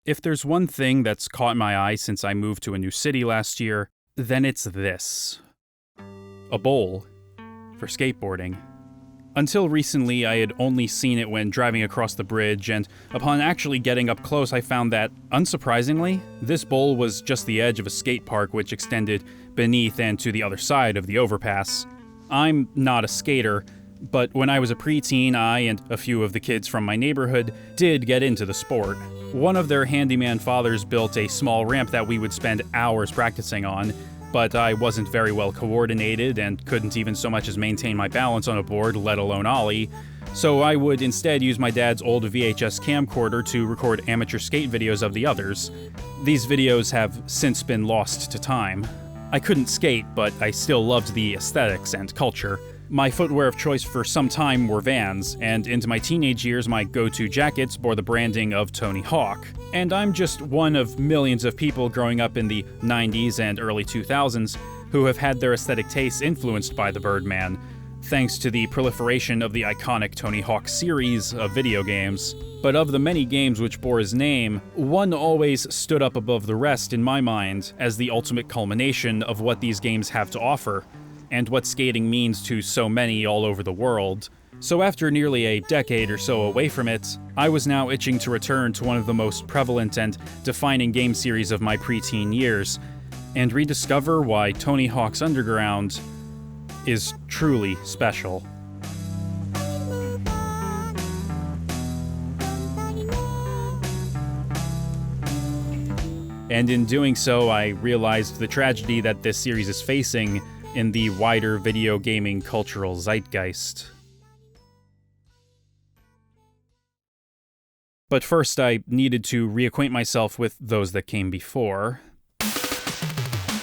If there's one thing that's caught my eye since I moved to a new city last year, then it's this. A bowl for skateboarding. Until recently, I had only seen it when driving across the bridge, and upon actually getting up close, I found that, unsurprisingly, this bowl was just the edge of a skate park which extended beneath and to the other side of the overpass. I'm not a skater, but when I was a preteen, I and a few of the kids from my neighborhood did get into the sport. One of their handyman fathers built a small ramp that we would spend hours practicing on, but I wasn't very well coordinated and couldn't even so much as maintain my balance on a board, let alone ollie, so I would instead use my dad's old VHS camcorder to record amateur skate videos of the others. These videos have since been lost to time. I couldn't skate, but I still loved the aesthetics and culture. My footwear of choice for some time were Vans, and into my teenage years my go-to jackets bore the branding of Tony Hawk. And I'm just one of millions of people growing up in the 90s and early 2000s who have had their aesthetic tastes influenced by the Birdman, thanks to the proliferation of the iconic Tony Hawk series of video games. But of the many games which bore his name, one always stood up above the rest in my mind as the ultimate culmination of what these games have to offer, and what skating means to so many all over the world. So after nearly a decade or so away from it, I was now itching to return to one of the most prevalent and defining game series of my preteen years, and rediscover why Tony Hawk's Underground is truly special. And in doing so, I realized the tragedy that this series is facing in the wider video gaming cultural zeitgeist. But first, I needed to reacquaint myself with those that came before.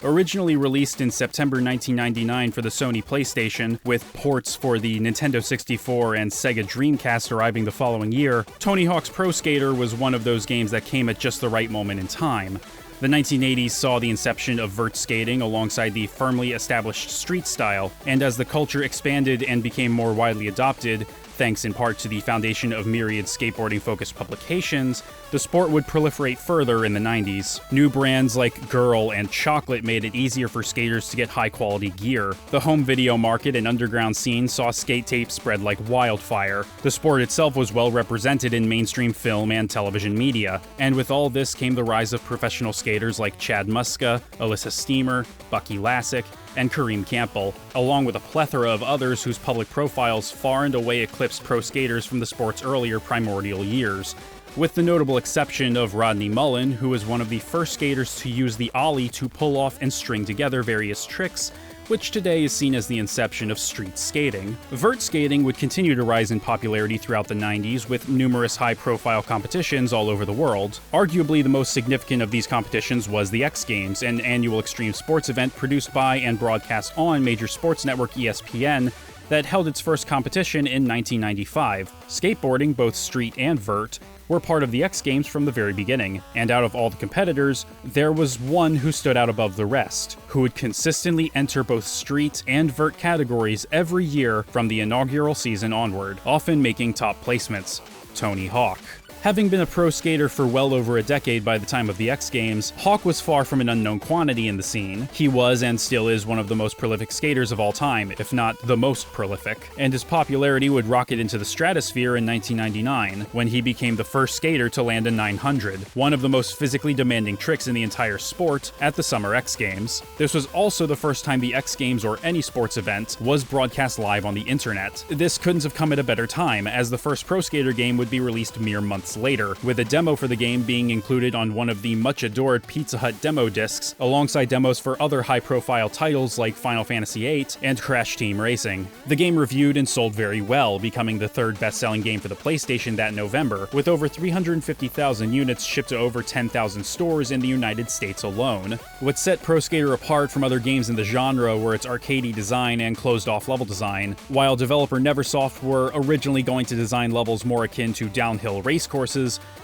Originally released in September 1999 for the Sony PlayStation, with ports for the Nintendo 64 and Sega Dreamcast arriving the following year, Tony Hawk's Pro Skater was one of those games that came at just the right moment in time. The 1980s saw the inception of vert skating alongside the firmly established street style, and as the culture expanded and became more widely adopted, thanks in part to the foundation of myriad skateboarding-focused publications, the sport would proliferate further in the 90s. New brands like Girl and Chocolate made it easier for skaters to get high-quality gear. The home video market and underground scene saw skate tape spread like wildfire. The sport itself was well represented in mainstream film and television media, and with all this came the rise of professional skaters like Chad Muska, Alyssa Steamer, Bucky Lassick, and Kareem Campbell, along with a plethora of others whose public profiles far and away eclipsed pro skaters from the sport's earlier primordial years, with the notable exception of Rodney Mullen, who was one of the first skaters to use the ollie to pull off and string together various tricks, which today is seen as the inception of street skating. Vert skating would continue to rise in popularity throughout the 90s, with numerous high-profile competitions all over the world. Arguably the most significant of these competitions was the X Games, an annual extreme sports event produced by and broadcast on major sports network ESPN, that held its first competition in 1995. Skateboarding, both street and vert, were part of the X Games from the very beginning, and out of all the competitors, there was one who stood out above the rest, who would consistently enter both street and vert categories every year from the inaugural season onward, often making top placements: Tony Hawk. Having been a pro skater for well over a decade by the time of the X Games, Hawk was far from an unknown quantity in the scene. He was and still is one of the most prolific skaters of all time, if not the most prolific, and his popularity would rocket into the stratosphere in 1999, when he became the first skater to land a 900, one of the most physically demanding tricks in the entire sport, at the Summer X Games. This was also the first time the X Games, or any sports event, was broadcast live on the internet. This couldn't have come at a better time, as the first pro skater game would be released mere months later, with a demo for the game being included on one of the much-adored Pizza Hut demo discs, alongside demos for other high-profile titles like Final Fantasy VIII and Crash Team Racing. The game reviewed and sold very well, becoming the third best-selling game for the PlayStation that November, with over 350,000 units shipped to over 10,000 stores in the United States alone. What set Pro Skater apart from other games in the genre were its arcadey design and closed-off level design. While developer Neversoft were originally going to design levels more akin to downhill race courses,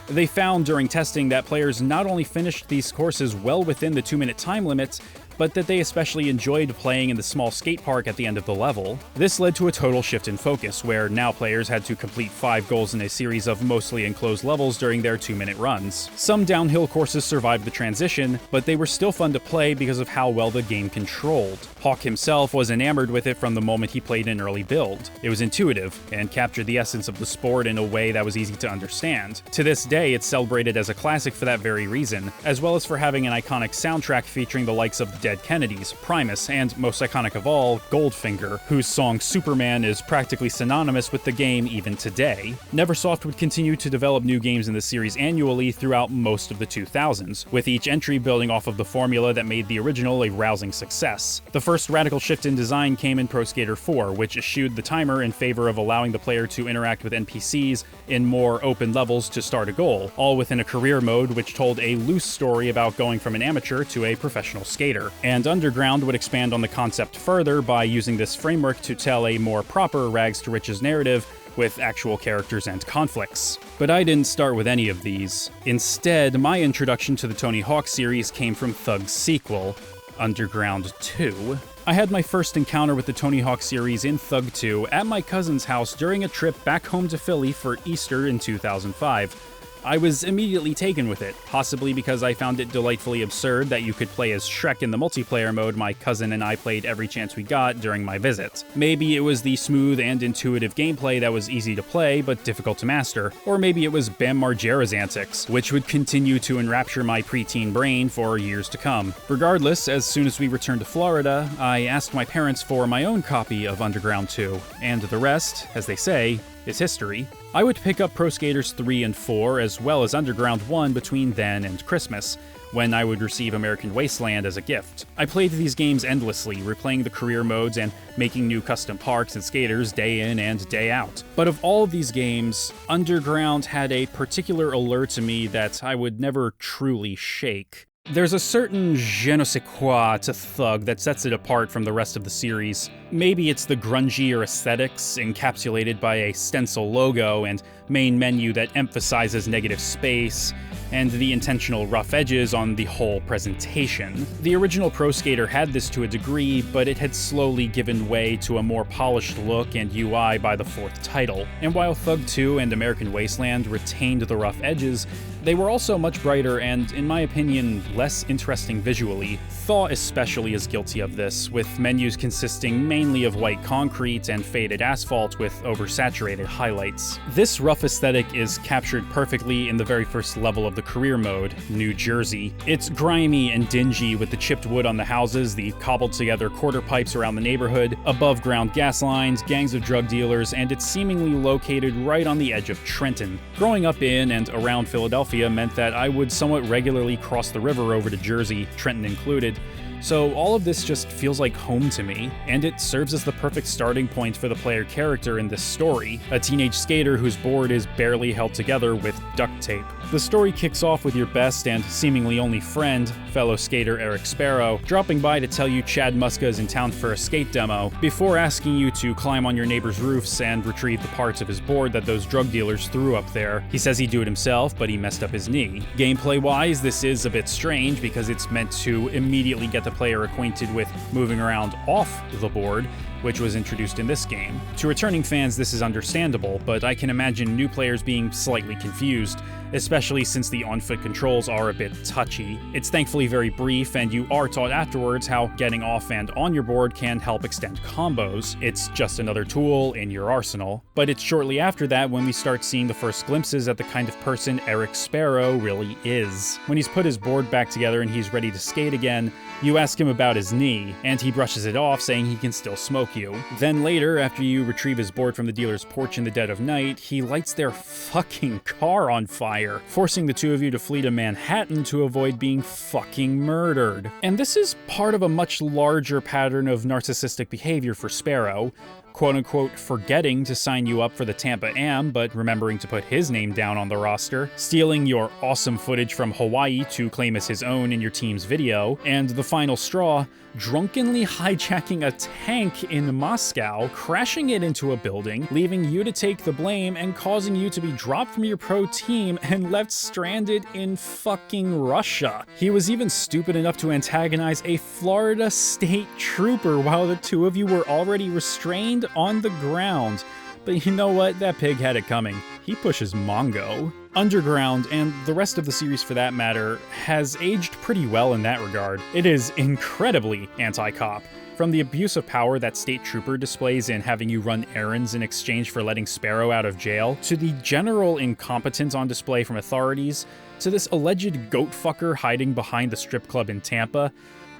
they found during testing that players not only finished these courses well within the 2-minute time limit, but that they especially enjoyed playing in the small skate park at the end of the level. This led to a total shift in focus, where now players had to complete 5 goals in a series of mostly enclosed levels during their 2-minute runs. Some downhill courses survived the transition, but they were still fun to play because of how well the game controlled. Hawk himself was enamored with it from the moment he played an early build. It was intuitive, and captured the essence of the sport in a way that was easy to understand. To this day, it's celebrated as a classic for that very reason, as well as for having an iconic soundtrack featuring the likes of the Dead Kennedys, Primus, and most iconic of all, Goldfinger, whose song Superman is practically synonymous with the game even today. Neversoft would continue to develop new games in the series annually throughout most of the 2000s, with each entry building off of the formula that made the original a rousing success. The first radical shift in design came in Pro Skater 4, which eschewed the timer in favor of allowing the player to interact with NPCs in more open levels to start a goal, all within a career mode which told a loose story about going from an amateur to a professional skater. And Underground would expand on the concept further by using this framework to tell a more proper rags to riches narrative with actual characters and conflicts. But I didn't start with any of these. Instead, my introduction to the Tony Hawk series came from Thug's sequel, Underground 2. I had my first encounter with the Tony Hawk series in Thug 2 at my cousin's house during a trip back home to Philly for Easter in 2005. I was immediately taken with it, possibly because I found it delightfully absurd that you could play as Shrek in the multiplayer mode my cousin and I played every chance we got during my visit. Maybe it was the smooth and intuitive gameplay that was easy to play but difficult to master, or maybe it was Bam Margera's antics, which would continue to enrapture my preteen brain for years to come. Regardless, as soon as we returned to Florida, I asked my parents for my own copy of Underground 2, and the rest, as they say, is history. I would pick up Pro Skaters 3 and 4 as well as Underground 1 between then and Christmas, when I would receive American Wasteland as a gift. I played these games endlessly, replaying the career modes and making new custom parks and skaters day in and day out. But of all of these games, Underground had a particular allure to me that I would never truly shake. There's a certain je ne sais quoi to Thug that sets it apart from the rest of the series. Maybe it's the grungier aesthetics encapsulated by a stencil logo and main menu that emphasizes negative space, and the intentional rough edges on the whole presentation. The original Pro Skater had this to a degree, but it had slowly given way to a more polished look and UI by the 4th title. And while Thug 2 and American Wasteland retained the rough edges, they were also much brighter and, in my opinion, less interesting visually. Thaw especially is guilty of this, with menus consisting mainly of white concrete and faded asphalt with oversaturated highlights. This rough aesthetic is captured perfectly in the very first level of the career mode, New Jersey. It's grimy and dingy with the chipped wood on the houses, the cobbled together quarter pipes around the neighborhood, above ground gas lines, gangs of drug dealers, and it's seemingly located right on the edge of Trenton. Growing up in and around Philadelphia meant that I would somewhat regularly cross the river over to Jersey, Trenton included. So all of this just feels like home to me, and it serves as the perfect starting point for the player character in this story, a teenage skater whose board is barely held together with duct tape. The story kicks off with your best and seemingly only friend, fellow skater Eric Sparrow, dropping by to tell you Chad Muska is in town for a skate demo, before asking you to climb on your neighbor's roofs and retrieve the parts of his board that those drug dealers threw up there. He says he'd do it himself, but he messed up his knee. Gameplay-wise, this is a bit strange because it's meant to immediately get the player acquainted with moving around off the board, which was introduced in this game. To returning fans, this is understandable, but I can imagine new players being slightly confused, especially since the on-foot controls are a bit touchy. It's thankfully very brief, and you are taught afterwards how getting off and on your board can help extend combos. It's just another tool in your arsenal. But it's shortly after that when we start seeing the first glimpses at the kind of person Eric Sparrow really is. When he's put his board back together and he's ready to skate again, you ask him about his knee, and he brushes it off, saying he can still smoke you. Then later, after you retrieve his board from the dealer's porch in the dead of night, he lights their fucking car on fire, forcing the two of you to flee to Manhattan to avoid being fucking murdered. And this is part of a much larger pattern of narcissistic behavior for Sparrow. quote-unquote forgetting to sign you up for the Tampa Am, but remembering to put his name down on the roster, stealing your awesome footage from Hawaii to claim as his own in your team's video, and the final straw, drunkenly hijacking a tank in Moscow, crashing it into a building, leaving you to take the blame and causing you to be dropped from your pro team and left stranded in fucking Russia. He was even stupid enough to antagonize a Florida state trooper while the two of you were already restrained on the ground. But you know what? That pig had it coming. He pushes Mongo. Underground, and the rest of the series for that matter, has aged pretty well in that regard. It is incredibly anti-cop. From the abuse of power that State Trooper displays in having you run errands in exchange for letting Sparrow out of jail, to the general incompetence on display from authorities, to this alleged goat fucker hiding behind the strip club in Tampa,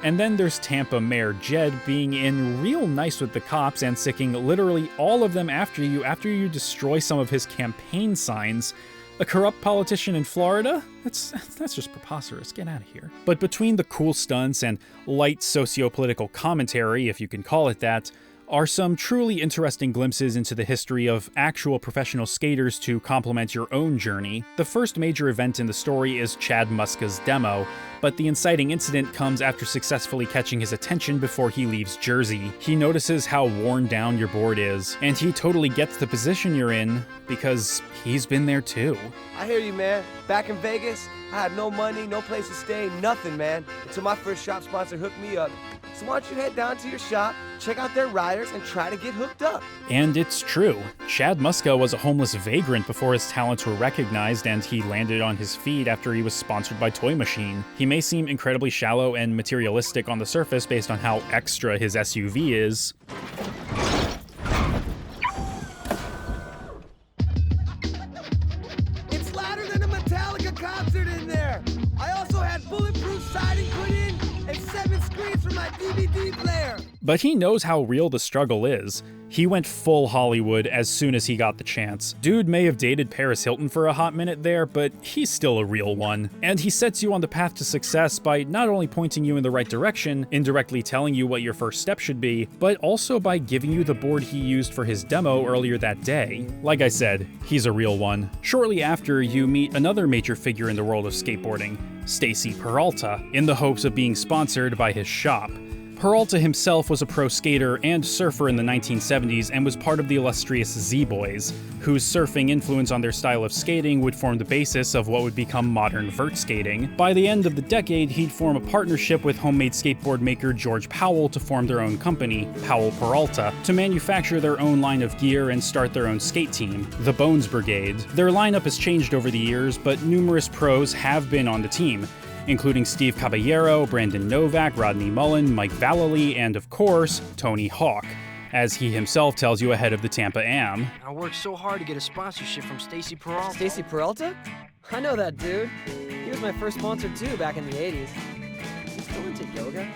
and then there's Tampa Mayor Jed being in real nice with the cops and sicking literally all of them after you destroy some of his campaign signs. A corrupt politician in Florida? That's just preposterous. Get out of here. But between the cool stunts and light socio-political commentary, if you can call it that, are some truly interesting glimpses into the history of actual professional skaters to complement your own journey. The first major event in the story is Chad Muska's demo, but the inciting incident comes after successfully catching his attention before he leaves Jersey. He notices how worn down your board is, and he totally gets the position you're in because he's been there too. I hear you, man. Back in Vegas, I had no money, no place to stay, nothing, man, until my first shop sponsor hooked me up. So why don't you head down to your shop, check out their riders, and try to get hooked up. And it's true. Chad Muska was a homeless vagrant before his talents were recognized and he landed on his feet after he was sponsored by Toy Machine. He may seem incredibly shallow and materialistic on the surface based on how extra his SUV is. It's louder than a Metallica concert in there. I also had bulletproof siding put in and 7 screens for my DVD player. But he knows how real the struggle is. He went full Hollywood as soon as he got the chance. Dude may have dated Paris Hilton for a hot minute there, but he's still a real one. And he sets you on the path to success by not only pointing you in the right direction, indirectly telling you what your first step should be, but also by giving you the board he used for his demo earlier that day. Like I said, he's a real one. Shortly after, you meet another major figure in the world of skateboarding, Stacy Peralta, in the hopes of being sponsored by his shop. Peralta himself was a pro skater and surfer in the 1970s and was part of the illustrious Z-Boys, whose surfing influence on their style of skating would form the basis of what would become modern vert skating. By the end of the decade, he'd form a partnership with homemade skateboard maker George Powell to form their own company, Powell Peralta, to manufacture their own line of gear and start their own skate team, the Bones Brigade. Their lineup has changed over the years, but numerous pros have been on the team, including Steve Caballero, Brandon Novak, Rodney Mullen, Mike Vallely, and of course, Tony Hawk, as he himself tells you ahead of the Tampa Am. I worked so hard to get a sponsorship from Stacy Peralta. Stacy Peralta? I know that dude. He was my first sponsor too back in the 80s. Is he still into yoga?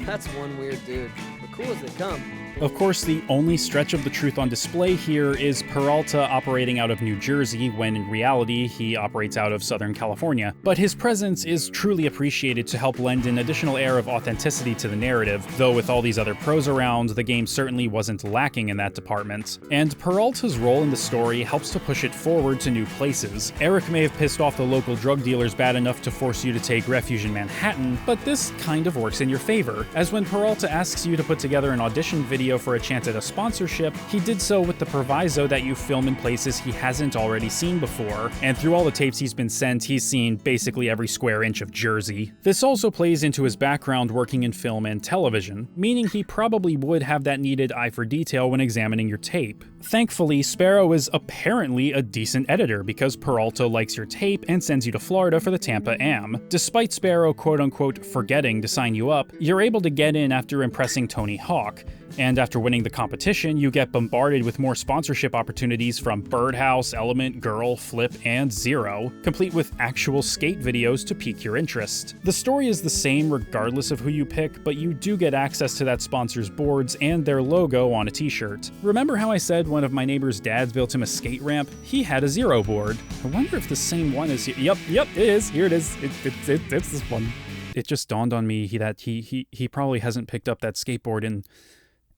That's one weird dude, but cool as they come. Of course, the only stretch of the truth on display here is Peralta operating out of New Jersey, when in reality, he operates out of Southern California. But his presence is truly appreciated to help lend an additional air of authenticity to the narrative, though with all these other pros around, the game certainly wasn't lacking in that department. And Peralta's role in the story helps to push it forward to new places. Eric may have pissed off the local drug dealers bad enough to force you to take refuge in Manhattan, but this kind of works in your favor, as when Peralta asks you to put together an audition video for a chance at a sponsorship, he did so with the proviso that you film in places he hasn't already seen before, and through all the tapes he's been sent, he's seen basically every square inch of Jersey. This also plays into his background working in film and television, meaning he probably would have that needed eye for detail when examining your tape. Thankfully, Sparrow is apparently a decent editor because Peralta likes your tape and sends you to Florida for the Tampa Am. Despite Sparrow quote-unquote forgetting to sign you up, you're able to get in after impressing Tony Hawk, and after winning the competition, you get bombarded with more sponsorship opportunities from Birdhouse, Element, Girl, Flip, and Zero, complete with actual skate videos to pique your interest. The story is the same regardless of who you pick, but you do get access to that sponsor's boards and their logo on a t-shirt. Remember how I said one of my neighbor's dads built him a skate ramp? He had a Zero board. I wonder if the same one is here. Yep, it is. Here it is. It's this one. It just dawned on me that he probably hasn't picked up that skateboard in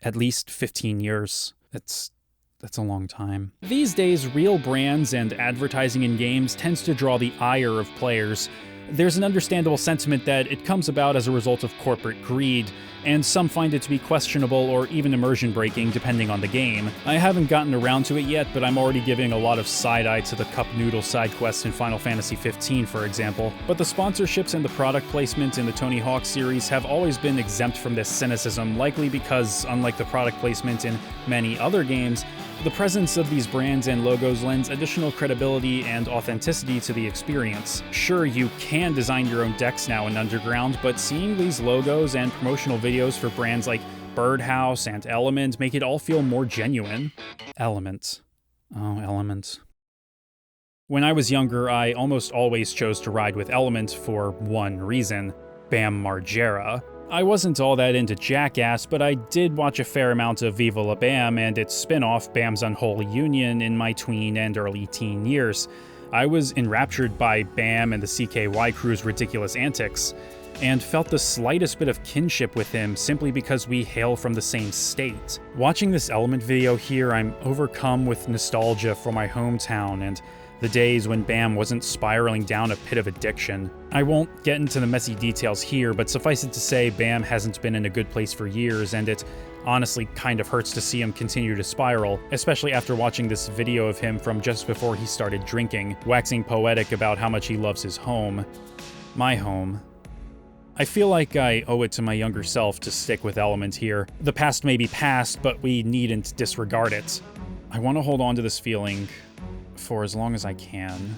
at least 15 years. That's a long time. These days, real brands and advertising in games tends to draw the ire of players. There's an understandable sentiment that it comes about as a result of corporate greed, and some find it to be questionable or even immersion-breaking depending on the game. I haven't gotten around to it yet, but I'm already giving a lot of side-eye to the Cup Noodle side quest in Final Fantasy XV, for example. But the sponsorships and the product placement in the Tony Hawk series have always been exempt from this cynicism, likely because, unlike the product placement in many other games, the presence of these brands and logos lends additional credibility and authenticity to the experience. Sure, you can design your own decks now in Underground, but seeing these logos and promotional videos for brands like Birdhouse and Element make it all feel more genuine. Element. Oh, Element. When I was younger, I almost always chose to ride with Element for one reason: Bam Margera. I wasn't all that into Jackass, but I did watch a fair amount of Viva La Bam and its spin-off Bam's Unholy Union in my tween and early teen years. I was enraptured by Bam and the CKY crew's ridiculous antics, and felt the slightest bit of kinship with him simply because we hail from the same state. Watching this Element video here, I'm overcome with nostalgia for my hometown and the days when Bam wasn't spiraling down a pit of addiction. I won't get into the messy details here, but suffice it to say, Bam hasn't been in a good place for years, and it honestly kind of hurts to see him continue to spiral, especially after watching this video of him from just before he started drinking, waxing poetic about how much he loves his home. My home. I feel like I owe it to my younger self to stick with Element here. The past may be past, but we needn't disregard it. I want to hold on to this feeling for as long as I can.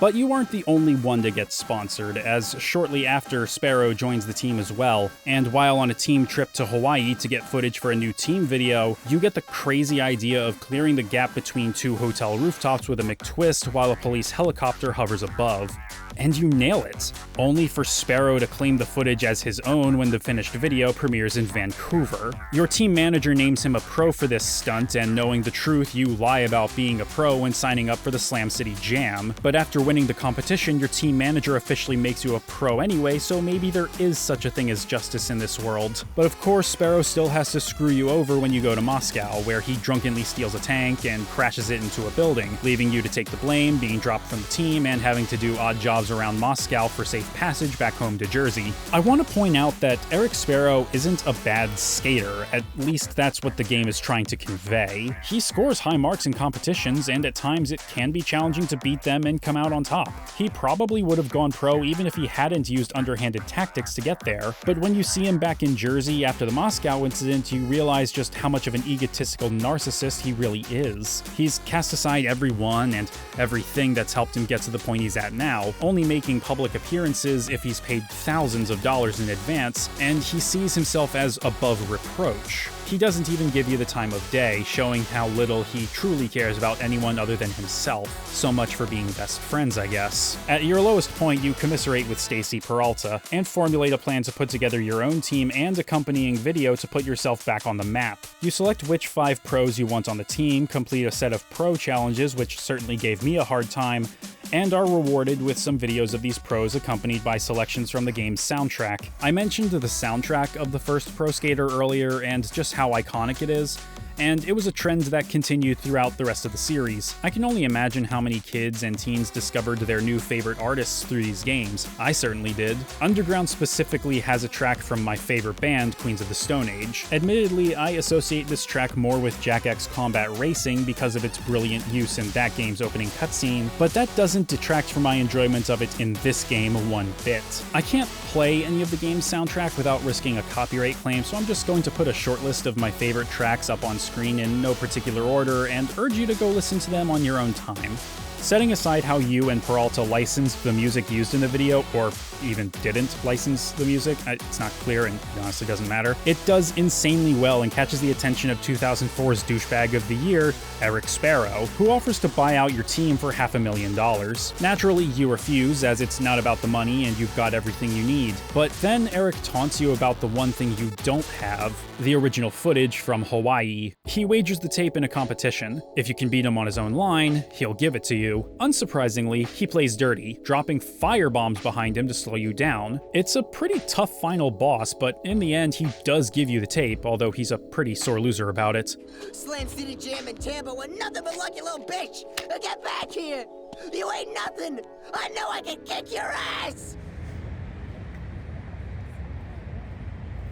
But you aren't the only one to get sponsored, as shortly after Sparrow joins the team as well, and while on a team trip to Hawaii to get footage for a new team video, you get the crazy idea of clearing the gap between two hotel rooftops with a McTwist while a police helicopter hovers above. And you nail it, only for Sparrow to claim the footage as his own when the finished video premieres in Vancouver. Your team manager names him a pro for this stunt, and knowing the truth, you lie about being a pro when signing up for the Slam City Jam. But after winning the competition, your team manager officially makes you a pro anyway, so maybe there is such a thing as justice in this world. But of course, Sparrow still has to screw you over when you go to Moscow, where he drunkenly steals a tank and crashes it into a building, leaving you to take the blame, being dropped from the team, and having to do odd jobs around Moscow for safe passage back home to Jersey. I want to point out that Eric Sparrow isn't a bad skater, at least that's what the game is trying to convey. He scores high marks in competitions, and at times it can be challenging to beat them and come out on top. He probably would have gone pro even if he hadn't used underhanded tactics to get there, but when you see him back in Jersey after the Moscow incident, you realize just how much of an egotistical narcissist he really is. He's cast aside everyone and everything that's helped him get to the point he's at now, only making public appearances if he's paid thousands of dollars in advance, and he sees himself as above reproach. He doesn't even give you the time of day, showing how little he truly cares about anyone other than himself. So much for being best friends, I guess. At your lowest point, you commiserate with Stacy Peralta, and formulate a plan to put together your own team and accompanying video to put yourself back on the map. You select which 5 pros you want on the team, complete a set of pro challenges, which certainly gave me a hard time, and are rewarded with some videos of these pros accompanied by selections from the game's soundtrack. I mentioned the soundtrack of the first Pro Skater earlier and just how iconic it is, and it was a trend that continued throughout the rest of the series. I can only imagine how many kids and teens discovered their new favorite artists through these games. I certainly did. Underground specifically has a track from my favorite band, Queens of the Stone Age. Admittedly, I associate this track more with Jack X Combat Racing because of its brilliant use in that game's opening cutscene, but that doesn't detract from my enjoyment of it in this game one bit. I can't play any of the game's soundtrack without risking a copyright claim, so I'm just going to put a short list of my favorite tracks up on screen in no particular order and urge you to go listen to them on your own time. Setting aside how you and Peralta licensed the music used in the video, or even didn't license the music, it's not clear and it honestly doesn't matter, it does insanely well and catches the attention of 2004's douchebag of the year, Eric Sparrow, who offers to buy out your team for $500,000. Naturally, you refuse, as it's not about the money and you've got everything you need. But then Eric taunts you about the one thing you don't have, the original footage from Hawaii. He wagers the tape in a competition. If you can beat him on his own line, he'll give it to you. Unsurprisingly, he plays dirty, dropping firebombs behind him to slow you down. It's a pretty tough final boss, but in the end, he does give you the tape, although he's a pretty sore loser about it. Slam City Jam in Tampa with nothing but lucky little bitch! Get back here! You ain't nothing! I know I can kick your ass!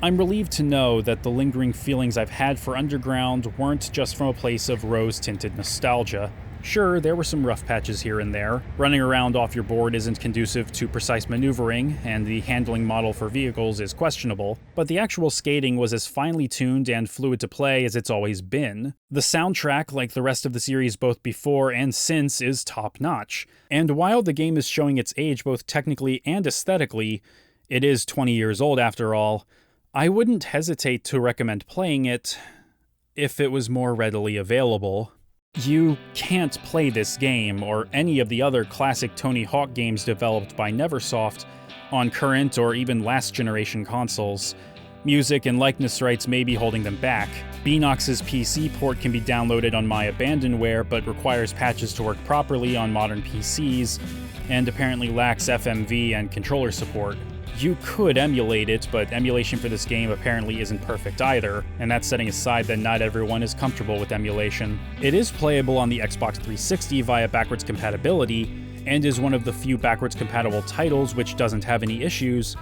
I'm relieved to know that the lingering feelings I've had for Underground weren't just from a place of rose-tinted nostalgia. Sure, there were some rough patches here and there. Running around off your board isn't conducive to precise maneuvering, and the handling model for vehicles is questionable, but the actual skating was as finely tuned and fluid to play as it's always been. The soundtrack, like the rest of the series both before and since, is top-notch. And while the game is showing its age both technically and aesthetically, it is 20 years old after all, I wouldn't hesitate to recommend playing it if it was more readily available. You can't play this game, or any of the other classic Tony Hawk games developed by Neversoft, on current or even last-generation consoles. Music and likeness rights may be holding them back. Beanox's PC port can be downloaded on My Abandonware, but requires patches to work properly on modern PCs, and apparently lacks FMV and controller support. You could emulate it, but emulation for this game apparently isn't perfect either, and that's setting aside that not everyone is comfortable with emulation. It is playable on the Xbox 360 via backwards compatibility, and is one of the few backwards compatible titles which doesn't have any issues,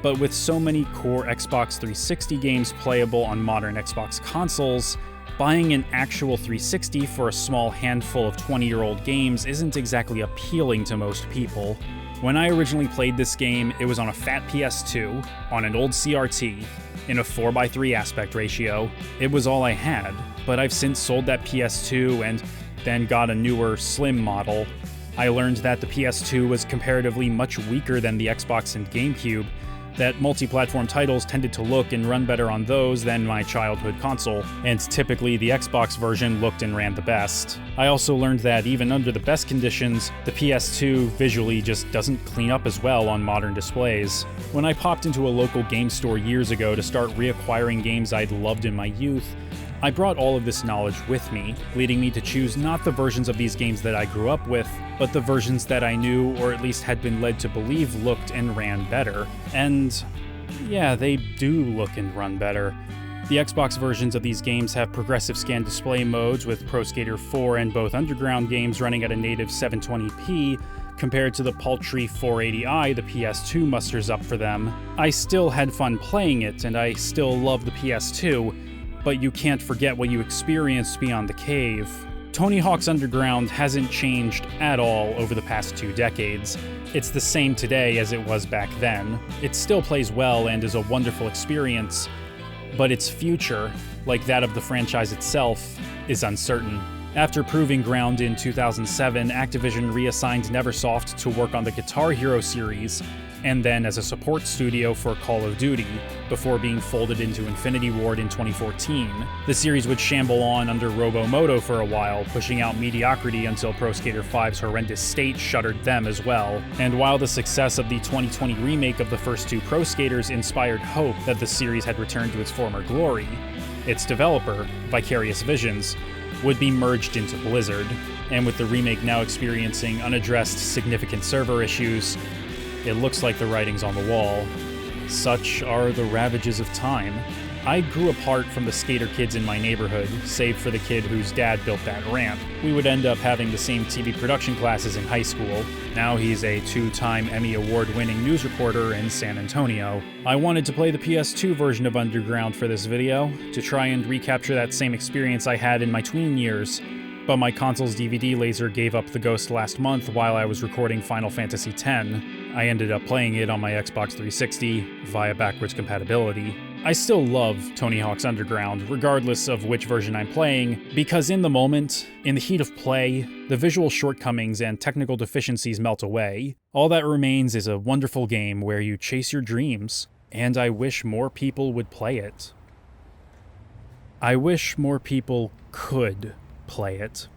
but with so many core Xbox 360 games playable on modern Xbox consoles, buying an actual 360 for a small handful of 20-year-old games isn't exactly appealing to most people. When I originally played this game, it was on a fat PS2, on an old CRT, in a 4:3 aspect ratio. It was all I had, but I've since sold that PS2 and then got a newer, slim model. I learned that the PS2 was comparatively much weaker than the Xbox and GameCube, that multi-platform titles tended to look and run better on those than my childhood console, and typically the Xbox version looked and ran the best. I also learned that even under the best conditions, the PS2 visually just doesn't clean up as well on modern displays. When I popped into a local game store years ago to start reacquiring games I'd loved in my youth, I brought all of this knowledge with me, leading me to choose not the versions of these games that I grew up with, but the versions that I knew, or at least had been led to believe, looked and ran better. And yeah, they do look and run better. The Xbox versions of these games have progressive scan display modes, with Pro Skater 4 and both Underground games running at a native 720p, compared to the paltry 480i the PS2 musters up for them. I still had fun playing it, and I still love the PS2, but you can't forget what you experienced beyond the cave. Tony Hawk's Underground hasn't changed at all over the past 2 decades. It's the same today as it was back then. It still plays well and is a wonderful experience, but its future, like that of the franchise itself, is uncertain. After proving ground in 2007, Activision reassigned Neversoft to work on the Guitar Hero series, and then as a support studio for Call of Duty, before being folded into Infinity Ward in 2014. The series would shamble on under Robomoto for a while, pushing out mediocrity until Pro Skater 5's horrendous state shuttered them as well. And while the success of the 2020 remake of the first 2 Pro Skaters inspired hope that the series had returned to its former glory, its developer, Vicarious Visions, would be merged into Blizzard, and with the remake now experiencing unaddressed significant server issues, it looks like the writing's on the wall. Such are the ravages of time. I grew apart from the skater kids in my neighborhood, save for the kid whose dad built that ramp. We would end up having the same TV production classes in high school. Now he's a 2-time Emmy Award-winning news reporter in San Antonio. I wanted to play the PS2 version of Underground for this video, to try and recapture that same experience I had in my tween years, but my console's DVD laser gave up the ghost last month while I was recording Final Fantasy X. I ended up playing it on my Xbox 360 via backwards compatibility. I still love Tony Hawk's Underground, regardless of which version I'm playing, because in the moment, in the heat of play, the visual shortcomings and technical deficiencies melt away. All that remains is a wonderful game where you chase your dreams, and I wish more people would play it. I wish more people could play it.